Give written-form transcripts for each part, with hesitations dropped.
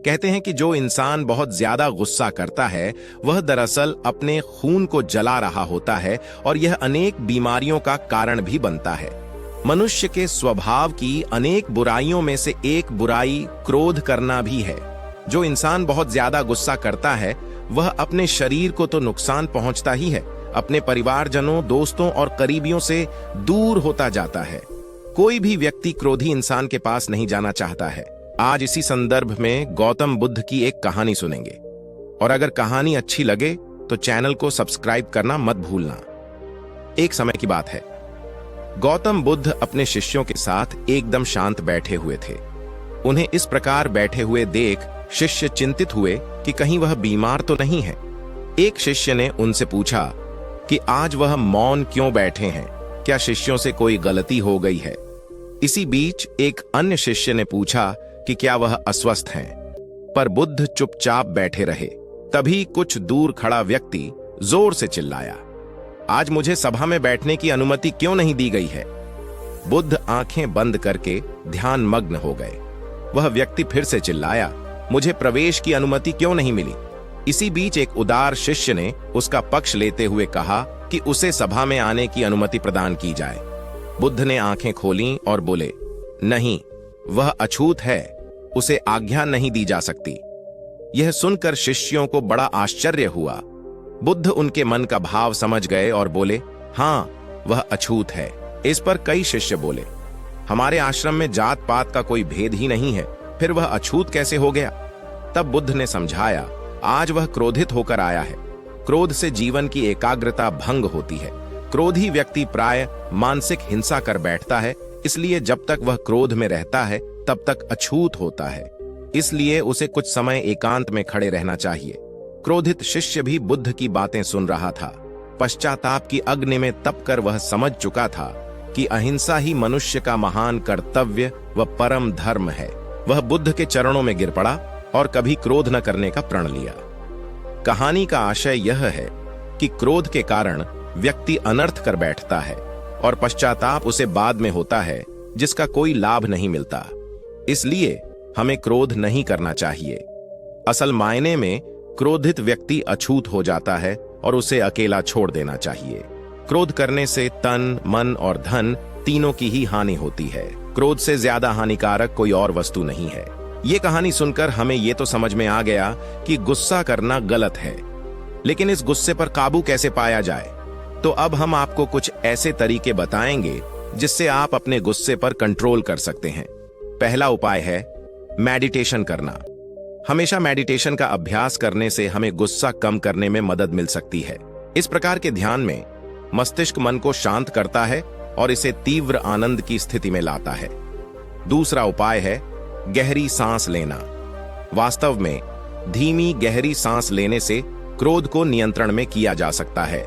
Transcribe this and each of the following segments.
कहते हैं कि जो इंसान बहुत ज्यादा गुस्सा करता है वह दरअसल अपने खून को जला रहा होता है और यह अनेक बीमारियों का कारण भी बनता है। मनुष्य के स्वभाव की अनेक बुराइयों में से एक बुराई क्रोध करना भी है। जो इंसान बहुत ज्यादा गुस्सा करता है वह अपने शरीर को तो नुकसान पहुंचता ही है, अपने परिवारजनों, दोस्तों और करीबियों से दूर होता जाता है। कोई भी व्यक्ति क्रोधी इंसान के पास नहीं जाना चाहता है। आज इसी संदर्भ में गौतम बुद्ध की एक कहानी सुनेंगे और अगर कहानी अच्छी लगे तो चैनल को सब्सक्राइब करना मत भूलना। एक समय की बात है, गौतम बुद्ध अपने शिष्यों के साथ एकदम शांत बैठे हुए थे। उन्हें इस प्रकार बैठे हुए देख शिष्य चिंतित हुए कि कहीं वह बीमार तो नहीं है। एक शिष्य ने उनसे पूछा कि आज वह मौन क्यों बैठे हैं, क्या शिष्यों से कोई गलती हो गई है। इसी बीच एक अन्य शिष्य ने पूछा कि क्या वह अस्वस्थ हैं, पर बुद्ध चुपचाप बैठे रहे। तभी कुछ दूर खड़ा व्यक्ति जोर से चिल्लाया, आज मुझे सभा में बैठने की अनुमति क्यों नहीं दी गई है। बुद्ध आंखें बंद करके ध्यान मग्न हो गए। वह व्यक्ति फिर से चिल्लाया, मुझे प्रवेश की अनुमति क्यों नहीं मिली। इसी बीच एक उदार शिष्य ने उसका पक्ष लेते हुए कहा कि उसे सभा में आने की अनुमति प्रदान की जाए। बुद्ध ने आंखें खोलीं और बोले, नहीं, वह अछूत है, उसे आज्ञा नहीं दी जा सकती। यह सुनकर शिष्यों को बड़ा आश्चर्य हुआ। बुद्ध उनके मन का भाव समझ गए और बोले, हां, वह अछूत है। इस पर कई शिष्य बोले, हमारे आश्रम में जात पात का कोई भेद ही नहीं है, फिर वह अछूत कैसे हो गया। तब बुद्ध ने समझाया, आज वह क्रोधित होकर आया है। क्रोध से जीवन की एकाग्रता भंग होती है। क्रोधी व्यक्ति प्राय मानसिक हिंसा कर बैठता है, इसलिए जब तक वह क्रोध में रहता है तब तक अछूत होता है। इसलिए उसे कुछ समय एकांत में खड़े रहना चाहिए। क्रोधित शिष्य भी बुद्ध की बातें सुन रहा था। पश्चाताप की अग्नि में तपकर वह समझ चुका था कि अहिंसा ही मनुष्य का महान कर्तव्य व परम धर्म है। वह बुद्ध के चरणों में गिर पड़ा और कभी क्रोध न करने का प्रण लिया। कहानी का आशय यह है कि क्रोध के कारण व्यक्ति अनर्थ कर बैठता है और पश्चाताप उसे बाद में होता है, जिसका कोई लाभ नहीं मिलता। इसलिए हमें क्रोध नहीं करना चाहिए। असल मायने में क्रोधित व्यक्ति अछूत हो जाता है और उसे अकेला छोड़ देना चाहिए। क्रोध करने से तन, मन और धन तीनों की ही हानि होती है। क्रोध से ज्यादा हानिकारक कोई और वस्तु नहीं है। ये कहानी सुनकर हमें ये तो समझ में आ गया कि गुस्सा करना गलत है, लेकिन इस गुस्से पर काबू कैसे पाया जाए। तो अब हम आपको कुछ ऐसे तरीके बताएंगे जिससे आप अपने गुस्से पर कंट्रोल कर सकते हैं। पहला उपाय है मेडिटेशन करना। हमेशा मेडिटेशन का अभ्यास करने से हमें गुस्सा कम करने में मदद मिल सकती है। इस प्रकार के ध्यान में मस्तिष्क मन को शांत करता है और इसे तीव्र आनंद की स्थिति में लाता है। दूसरा उपाय है गहरी सांस लेना। वास्तव में धीमी गहरी सांस लेने से क्रोध को नियंत्रण में किया जा सकता है।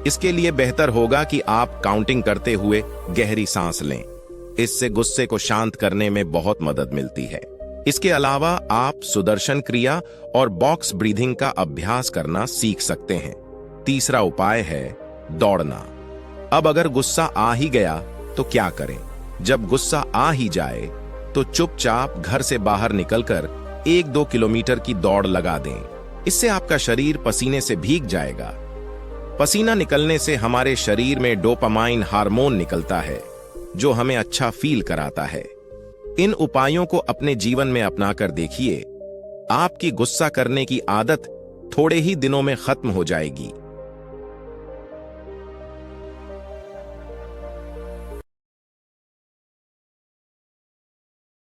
इसके लिए बेहतर होगा कि आप काउंटिंग करते हुए गहरी सांस लें। इससे गुस्से को शांत करने में बहुत मदद मिलती है। इसके अलावा आप सुदर्शन क्रिया और बॉक्स ब्रीथिंग का अभ्यास करना सीख सकते हैं। तीसरा उपाय है दौड़ना। अब अगर गुस्सा आ ही गया तो क्या करें? जब गुस्सा आ ही जाए तो चुपचाप घर से बाहर निकलकर 1-2 किलोमीटर की दौड़ लगा दें। इससे आपका शरीर पसीने से भीग जाएगा। पसीना निकलने से हमारे शरीर में डोपामाइन हार्मोन निकलता है, जो हमें अच्छा फील कराता है। इन उपायों को अपने जीवन में अपनाकर देखिए। आपकी गुस्सा करने की आदत थोड़े ही दिनों में खत्म हो जाएगी।